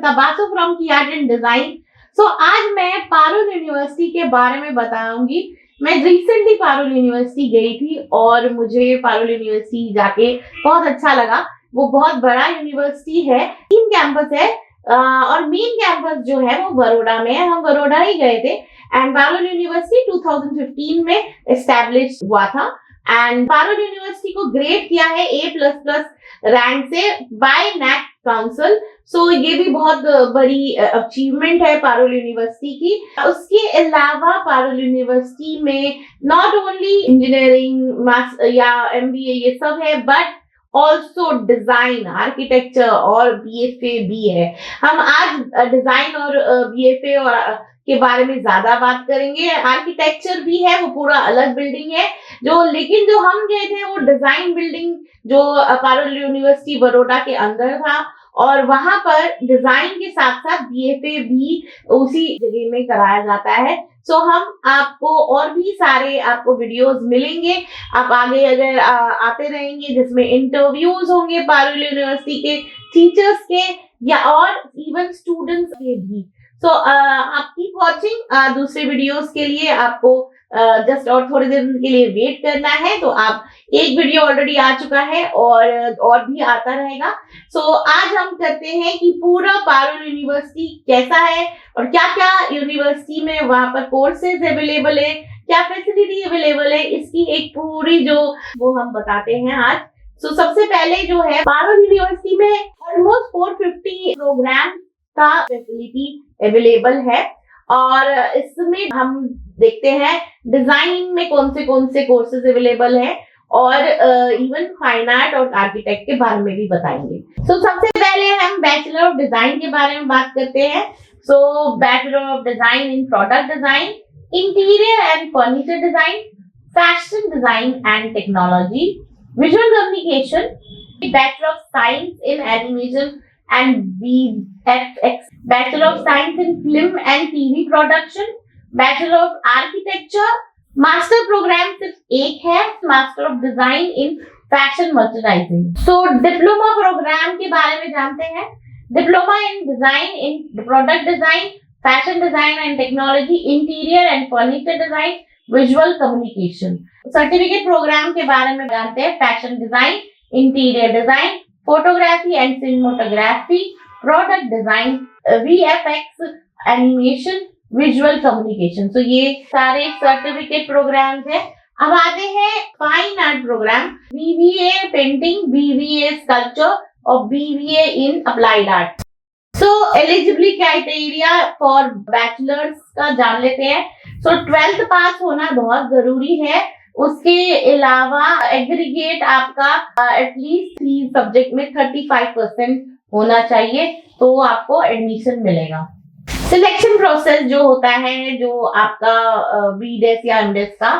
Samantha Basu from Key Art and Design. So आज मैं Parul university के बारे में बताऊंगी। मैं रिसेंटली पारुल यूनिवर्सिटी गई थी और मुझे पारुल यूनिवर्सिटी जाके बहुत अच्छा लगा। वो बहुत बड़ा यूनिवर्सिटी है, 3 कैंपस है और मेन कैंपस जो है वो बड़ौदा में है। हम बड़ौदा ही गए थे एंड पारुल यूनिवर्सिटी 2015 में एस्टैब्लिश हुआ था एंड पारुल यूनिवर्सिटी को ग्रेड किया है A++ रैंक से बाय नैक काउंसिल। सो ये भी बहुत बड़ी अचीवमेंट है पारुल यूनिवर्सिटी की। उसके अलावा पारुल यूनिवर्सिटी में नॉट ओनली इंजीनियरिंग या MBA ये सब है बट ऑल्सो डिजाइन, आर्किटेक्चर और BFA भी है। हम आज डिजाइन और BFA और के बारे में ज्यादा बात करेंगे। आर्किटेक्चर भी है, वो पूरा अलग बिल्डिंग है लेकिन जो हम गए थे वो डिजाइन बिल्डिंग जो पारुल यूनिवर्सिटी बड़ौदा के अंदर था और वहां पर डिजाइन के साथ साथ BFA भी उसी जगह में कराया जाता है। सो हम आपको और भी सारे आपको वीडियोस मिलेंगे। आप आगे अगर आते रहेंगे जिसमें इंटरव्यूज होंगे पारुल यूनिवर्सिटी के टीचर्स के या और इवन स्टूडेंट्स के भी। सो आप कीप वॉचिंग। दूसरे वीडियोस के लिए आपको जस्ट और थोड़ी देर के लिए वेट करना है। तो आप एक वीडियो ऑलरेडी आ चुका है और भी आता रहेगा। सो आज हम करते हैं कि पूरा पारुल यूनिवर्सिटी कैसा है और क्या क्या यूनिवर्सिटी में वहां पर कोर्सेज अवेलेबल है, क्या फैसिलिटी अवेलेबल है, इसकी एक पूरी जो वो हम बताते हैं आज। सो सबसे पहले जो है पारुल यूनिवर्सिटी में ऑलमोस्ट 450 प्रोग्राम का फैसिलिटी अवेलेबल है और इसमें हम देखते हैं डिजाइन में कौन से कोर्सेज अवेलेबल है और इवन फाइन आर्ट और आर्किटेक्ट के बारे में भी बताएंगे। सो सबसे पहले हम बैचलर ऑफ डिजाइन के बारे में बात करते हैं। So bachelor of design in product design, interior and furniture design, fashion design and technology, visual communication, bachelor of science in animation and VFX, Bachelor of Science in Film and TV Production, Bachelor of Architecture, Master Program सिर्फ एक है, Master of Design in Fashion Merchandising. So Diploma Program के बारे में जानते हैं। Diploma in Design in Product Design, Fashion Design and Technology, Interior and Furniture Design, Visual Communication. Certificate Program के बारे में जानते हैं। Fashion Design, Interior Design, photography and cinematography, product design, VFX, animation, visual communication. तो ये सारे certificate programs हैं। अब आते हैं fine art program, BBA painting, BBA sculpture और BBA in applied art. So eligibility criteria for bachelors का जान लेते हैं। सो 12th पास होना बहुत जरूरी है। उसके अलावा एग्रीगेट आपका एटलीस्ट 3 सब्जेक्ट में 35% होना चाहिए तो आपको एडमिशन मिलेगा। सिलेक्शन प्रोसेस जो होता है, जो आपका BDES या MDES का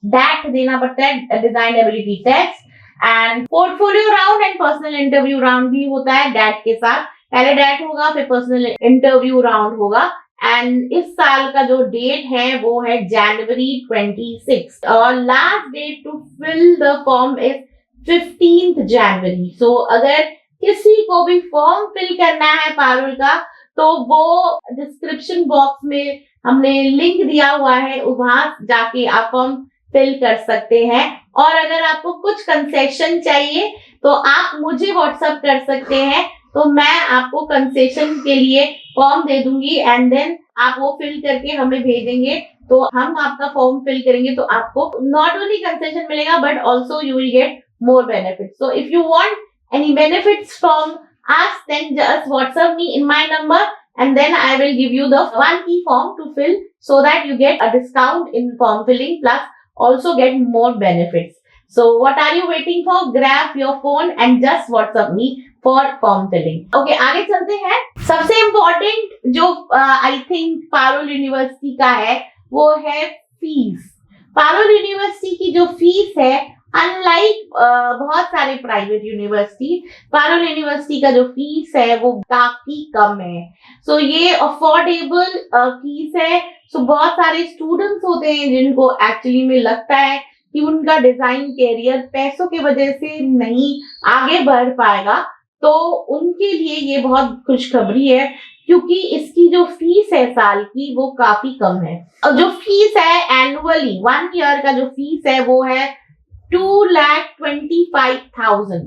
डैट देना पड़ता है, design ability test and portfolio round and personal interview round भी होता है डैट के साथ। पहले डैट होगा फिर पर्सनल इंटरव्यू राउंड होगा एंड इस साल का जो डेट है वो है January 26 और last date to fill the form is 15th January। So अगर किसी को भी फॉर्म फिल करना है पारुल का तो वो डिस्क्रिप्शन बॉक्स में हमने लिंक दिया हुआ है, वहां जाके आप फॉर्म फिल कर सकते हैं। और अगर आपको कुछ कंसेशन चाहिए तो आप मुझे व्हाट्सएप कर सकते हैं, तो मैं आपको कंसेशन के लिए फॉर्म दे दूंगी एंड देन आप वो फिल करके हमें भेजेंगे तो हम आपका फॉर्म फिल करेंगे तो आपको नॉट ओनली कंसेशन मिलेगा but also you will get more benefits. So if you want any benefits from us then just WhatsApp me in my number and then I will give you the one key form to fill so that you get a discount in form filling plus also get more benefits. So what are you waiting for? Grab your phone and just WhatsApp me for form filling. Okay, आगे चलते हैं। सबसे important जो I think Parul university का है वो है fees. Parul university की जो फीस है अनलाइक बहुत सारे प्राइवेट यूनिवर्सिटी, पारुल यूनिवर्सिटी का जो फीस है वो काफी कम है। सो ये अफोर्डेबल फीस है। सो बहुत सारे स्टूडेंट्स होते हैं जिनको एक्चुअली में लगता है कि उनका डिजाइन कैरियर पैसों की वजह से नहीं आगे बढ़ पाएगा, तो उनके लिए ये बहुत खुशखबरी है क्योंकि इसकी जो फीस है साल की वो काफी कम है। और जो फीस है एनुअली 1 ईयर का जो फीस है वो है 2,25,000।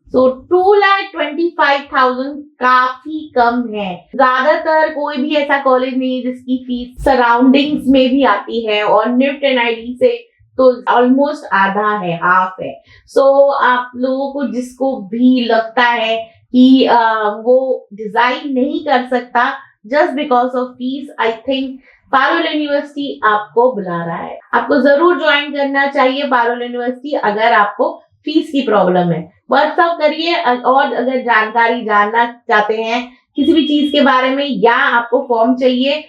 तो 2,25,000 काफी कम है। ज्यादातर कोई भी ऐसा कॉलेज नहीं है जिसकी फीस सराउंडिंग्स में भी आती है, और निफ्ट एनआईडी से तो ऑलमोस्ट आधा है, हाफ है। सो आप लोगों को जिसको भी लगता है कि वो डिजाइन नहीं कर सकता just because of fees, I think Parul university आपको बुला रहा है। आपको जरूर ज्वाइन करना चाहिए पारुल यूनिवर्सिटी अगर आपको फीस की प्रॉब्लम है। व्हाट्सअप करिए, और अगर जानकारी जानना चाहते हैं किसी भी चीज के बारे में या आपको फॉर्म चाहिए,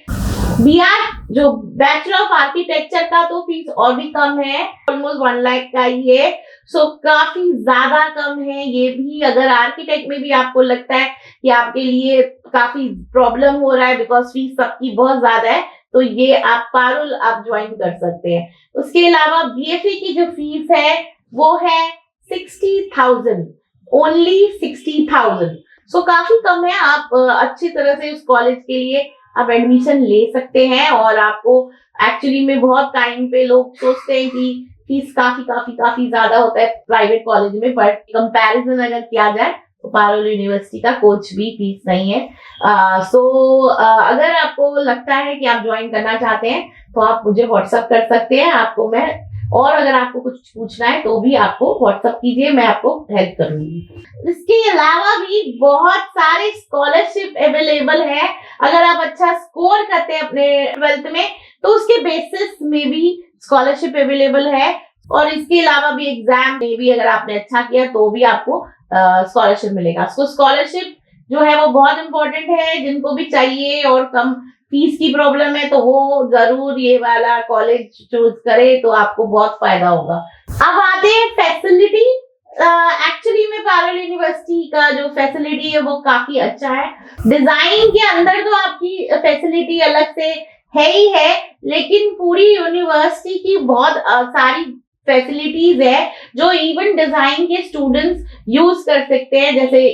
बीआर जो बैचलर ऑफ आर्किटेक्चर का तो फीस और भी कम है, ऑलमोस्ट 1 लाख का ही है। सो काफी ज्यादा कम है ये भी। अगर आर्किटेक्ट में भी आपको लगता है कि आपके लिए काफी प्रॉब्लम हो रहा है बिकॉज फीस सबकी बहुत ज्यादा है, तो ये आप पारुल आप ज्वाइन कर सकते हैं। उसके अलावा बीएफए की जो फीस है वो है 60,000, ओनली 60,000। सो काफी कम है। आप अच्छी तरह से उस कॉलेज के लिए आप एडमिशन ले सकते हैं। और आपको एक्चुअली में बहुत टाइम पे लोग सोचते हैं कि फीस काफी ज्यादा होता है प्राइवेट कॉलेज में, बट कंपैरिजन अगर किया जाए तो पारुल यूनिवर्सिटी का कुछ भी फीस नहीं है। अगर आपको लगता है कि आप ज्वाइन करना चाहते हैं तो आप मुझे व्हाट्सएप कर सकते हैं, आपको मैं, और अगर आपको कुछ पूछना है तो भी आपको व्हाट्सएप कीजिए, मैं आपको हेल्प करूंगी। इसके अलावा भी बहुत सारे स्कॉलरशिप अवेलेबल है। अगर आप अच्छा स्कोर करते हैं अपने 12th में तो उसके बेसिस में भी स्कॉलरशिप अवेलेबल है। और इसके अलावा भी एग्जाम में भी अगर आपने अच्छा किया तो भी आपको स्कॉलरशिप मिलेगा। सो स्कॉलरशिप जो है वो बहुत इंपॉर्टेंट है। जिनको भी चाहिए और कम फीस की प्रॉब्लम है तो वो जरूर ये वाला कॉलेज चूज करे, तो आपको बहुत फायदा होगा। अब आते हैं फैसिलिटी। एक्चुअली में पारुल यूनिवर्सिटी का जो फैसिलिटी है वो काफी अच्छा है। डिजाइन के अंदर तो आपकी फैसिलिटी अलग से है ही है, लेकिन पूरी यूनिवर्सिटी की बहुत सारी फैसिलिटीज है जो इवन डिजाइन के स्टूडेंट्स यूज कर सकते हैं। जैसे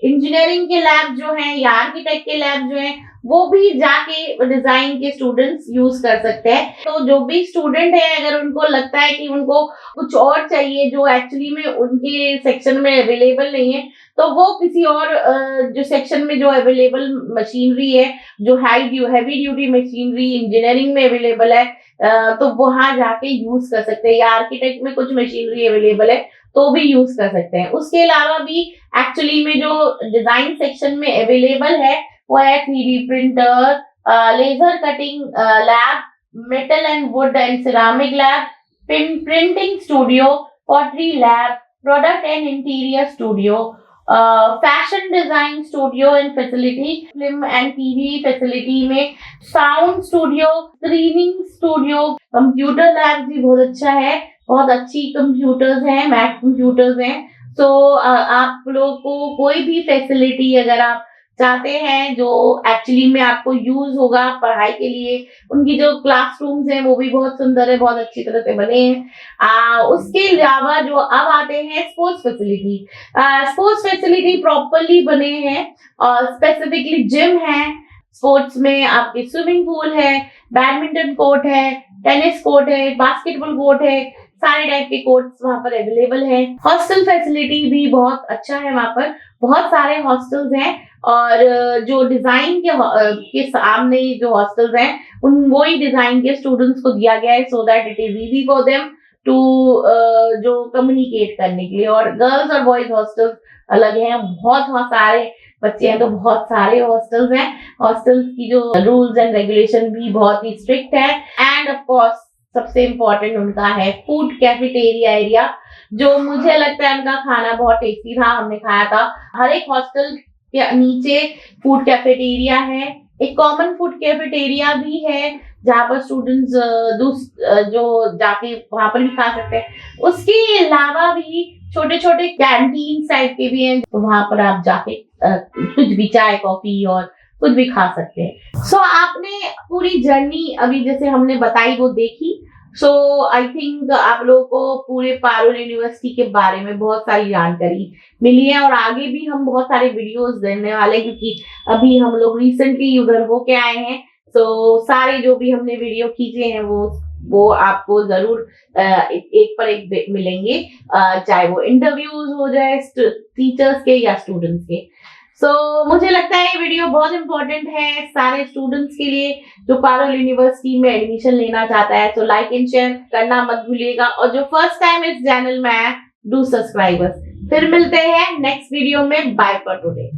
इंजीनियरिंग के लैब जो हैं या आर्किटेक्ट के लैब जो हैं वो भी जाके डिजाइन के स्टूडेंट्स यूज कर सकते हैं। तो जो भी स्टूडेंट है अगर उनको लगता है कि उनको कुछ और चाहिए जो एक्चुअली में उनके सेक्शन में अवेलेबल नहीं है, तो वो किसी और जो सेक्शन में जो अवेलेबल मशीनरी है, जो हैवी ड्यूटी मशीनरी इंजीनियरिंग में अवेलेबल है, तो वहां जाके यूज कर सकते हैं। या आर्किटेक्ट में कुछ मशीनरी अवेलेबल है तो भी यूज कर सकते हैं। उसके अलावा भी एक्चुअली में जो डिजाइन सेक्शन में अवेलेबल है वो है 3D printer, laser cutting lab, metal and wood and ceramic lab, printing studio, pottery lab, product and interior studio, fashion design studio and facility, film and TV facility में sound studio, screening studio, computer lab भी बहुत अच्छा है। बहुत अच्छी computers हैं, Mac computers हैं। तो आप लोगों को कोई भी फैसिलिटी अगर आप चाहते हैं जो एक्चुअली में आपको यूज होगा पढ़ाई के लिए, उनकी जो क्लासरूम्स हैं वो भी बहुत सुंदर है, बहुत अच्छी तरह से बने हैं। उसके अलावा जो अब आते हैं sports facility. Sports facility properly बने हैं और स्पेसिफिकली जिम है। स्पोर्ट्स में आपके स्विमिंग पूल है, बैडमिंटन कोर्ट है, टेनिस कोर्ट है, बास्केटबॉल कोर्ट है, सारे टाइप के कोर्ट्स वहां पर अवेलेबल है। हॉस्टल फैसिलिटी भी बहुत अच्छा है, वहां पर बहुत सारे हॉस्टल्स हैं। और जो डिजाइन के सामने जो हॉस्टल्स हैं उन वही डिजाइन के स्टूडेंट्स को दिया गया है so that it is easy for them to जो कम्युनिकेट करने के लिए। और गर्ल्स और बॉयज हॉस्टल्स अलग हैं। बहुत सारे बच्चे हैं तो बहुत सारे हॉस्टल्स हैं। हॉस्टल्स की जो रूल्स एंड रेगुलेशन भी बहुत ही स्ट्रिक्ट है। एंड ऑफ कोर्स सबसे इम्पोर्टेंट उनका है फूड कैफेटेरिया एरिया, जो मुझे लगता है उनका खाना बहुत टेस्टी था, हमने खाया था। हर एक हॉस्टल के नीचे फूड कैफेटेरिया है। एक कॉमन फूड कैफेटेरिया भी है जहाँ पर स्टूडेंट्स जो जाके वहां पर भी खा सकते हैं। उसके अलावा भी छोटे छोटे कैंटीन टाइप के भी हैं, तो वहां पर आप जाके कुछ भी चाय कॉफी और कुछ भी खा सकते हैं। सो आपने पूरी जर्नी अभी जैसे हमने बताई वो देखी। सो आई थिंक आप लोगों को पूरे पारुल यूनिवर्सिटी के बारे में बहुत सारी जानकारी मिली है और आगे भी हम बहुत सारे वीडियोस देने वाले हैं क्योंकि अभी हम लोग रिसेंटली उधर होके आए हैं। तो सारे जो भी हमने वीडियो खींचे हैं वो आपको जरूर एक पर एक मिलेंगे, चाहे वो इंटरव्यूज हो जाए टीचर्स के या स्टूडेंट्स के। मुझे लगता है ये वीडियो बहुत इंपॉर्टेंट है सारे स्टूडेंट्स के लिए जो पारुल यूनिवर्सिटी में एडमिशन लेना चाहता है। तो लाइक एंड शेयर करना मत भूलिएगा और जो फर्स्ट टाइम इस चैनल में है डू सब्सक्राइब। फिर मिलते हैं नेक्स्ट वीडियो में। Bye for today.